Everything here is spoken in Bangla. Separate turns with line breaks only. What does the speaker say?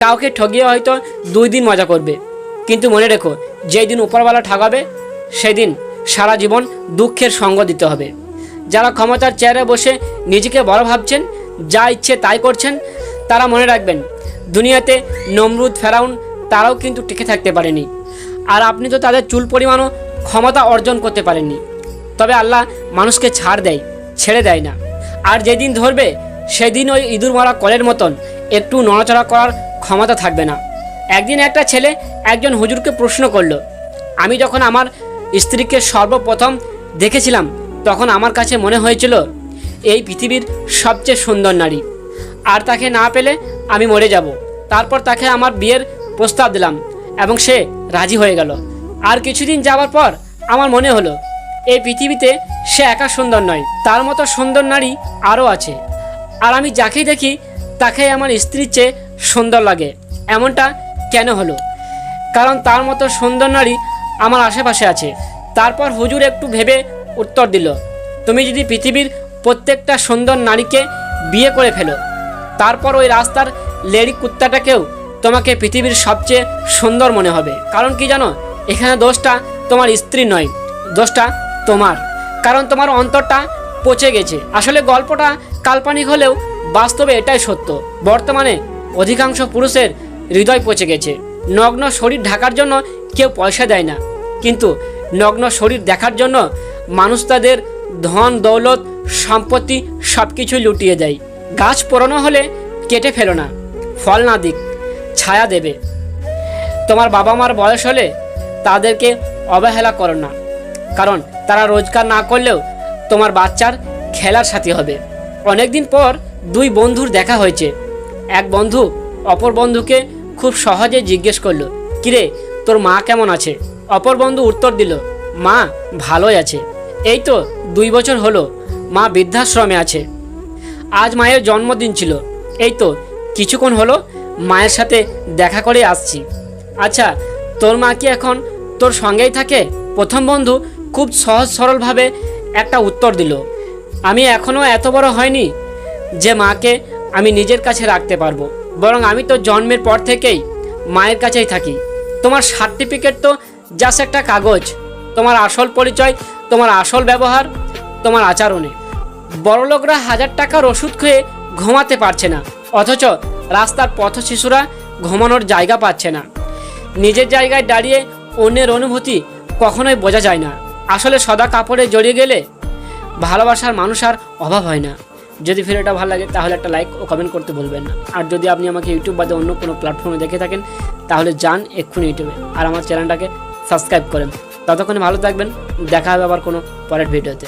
কাউকে ঠগিয়ে হয়তো 2 দিন মজা করবে, কিন্তু মনে রেখো যেই দিন উপরওয়ালা ঠগাবে সেদিন সারা জীবন দুঃখের সঙ্গ দিতে হবে। যারা ক্ষমতার চেয়ারে বসে নিজেকে বড় ভাবছেন, যা ইচ্ছে তাই করছেন, তারা মনে রাখবেন দুনিয়াতে নমরুদ, ফেরাউন তারাও কিন্তু টিকে থাকতে পারেনি, আর আপনি তো তাদের চুল পরিমাণও ক্ষমতা অর্জন করতে পারেননি। তবে আল্লাহ মানুষকে ছাড় দেয়, ছেড়ে দেয় না। আর যেদিন ধরবে সেদিন ওই ইঁদুর মারা কলের মতন একটু নড়াচড়া করার ক্ষমতা থাকবে না। একদিন একটা ছেলে একজন হুজুরকে প্রশ্ন করলো, আমি যখন আমার স্ত্রীকে সর্বপ্রথম দেখেছিলাম তখন আমার কাছে মনে হয়েছিল এই পৃথিবীর সবচেয়ে সুন্দর নারী, আর তাকে না পেলে আমি মরে যাব। তারপর তাকে আমার বিয়ের প্রস্তাব দিলাম এবং সে রাজি হয়ে গেল। আর কিছুদিন যাওয়ার পর আমার মনে হলো এই পৃথিবীতে সে একা সুন্দর নয়, তার মতো সুন্দর নারী আরও আছে। আর আমি যাকেই দেখি তাকে আমার স্ত্রীর চেয়ে সুন্দর লাগে। এমনটা কেন হলো? কারণ তার মতো সুন্দর নারী আমার আশেপাশে আছে। তারপর হুজুর একটু ভেবে উত্তর দিল, তুমি যদি পৃথিবীর প্রত্যেকটা সুন্দর নারীকে বিয়ে করে ফেলো, তারপর ওই রাস্তার লেডি কুত্তাটাকেও তোমাকে পৃথিবীর সবচেয়ে সুন্দর মনে হবে। কারণ কি জানো, এখানে দোষটা তোমার স্ত্রী নয়, দোষটা তোমার, কারণ তোমার অন্তরটা পচে গেছে। আসলে গল্পটা কাল্পনিক হলেও বাস্তবে এটাই সত্য। বর্তমানে অধিকাংশ পুরুষের হৃদয় পচে গেছে। নগ্ন শরীর ঢাকার জন্য কেউ পয়সা দেয় না, কিন্তু নগ্ন শরীর দেখার জন্য মানুষ তাদের ধন দৌলত সম্পত্তি সব কিছুই লুটিয়ে দেয়। গাছ পুরনো হলে কেটে ফেলো না, ফল না দিক ছায়া দেবে। তোমার বাবা মার বয়স হলে তাদেরকে অবহেলা করো না, কারণ তারা রোজগার না করলেও তোমার বাচ্চার খেলার সাথী হবে। অনেকদিন পর 2 বন্ধুর দেখা হয়েছে। এক বন্ধু অপর বন্ধুকে খুব সহজে জিজ্ঞেস করলো, কিরে তোর মা কেমন আছে? অপর বন্ধু উত্তর দিল, মা ভালোই আছে, এই তো 2 বছর হলো মা বৃদ্ধাশ্রমে আছে। আজ মায়ের জন্মদিন ছিল, এই তো কিছুক্ষণ হলো মায়ের সাথে দেখা করে আসছি। আচ্ছা তোর মা কি এখন তোর সঙ্গেই থাকে? প্রথম বন্ধু খুব সহজ সরলভাবে একটা উত্তর দিল, আমি এখনও এত বড় হয়নি যে মাকে আমি নিজের কাছে রাখতে পারবো, বরং আমি তো জন্মের পর থেকেই মায়ের কাছেই থাকি। তোমার সার্টিফিকেট তো জাস্ট একটা কাগজ, তোমার আসল পরিচয়, তোমার আসল ব্যবহার তোমার আচরণে। বড়লোকরা 1000 টাকার ওষুধ খেয়ে ঘুমাতে পারছে না, অথচ রাস্তার পথ শিশুরা ঘুমানোর জায়গা পাচ্ছে না। নিজের জায়গায় দাঁড়িয়ে অন্যের অনুভূতি কখনোই বোঝা যায় না। আসলে সাদা কাপড়ে জড়িয়ে গেলে ভালোবাসার মানুষ আর অভাব হয় না। যদি ভিডিওটা ভালো লাগে তাহলে একটা লাইক ও কমেন্ট করতে ভুলবেন না। আর যদি আপনি আমাকে ইউটিউব বাদে অন্য কোনো প্ল্যাটফর্মে দেখে থাকেন তাহলে যান এক্ষুনি ইউটিউবে আর আমার চ্যানেলটাকে সাবস্ক্রাইব করেন। ততক্ষণে ভালো থাকবেন, দেখা হবে আবার কোনো পরের ভিডিওতে।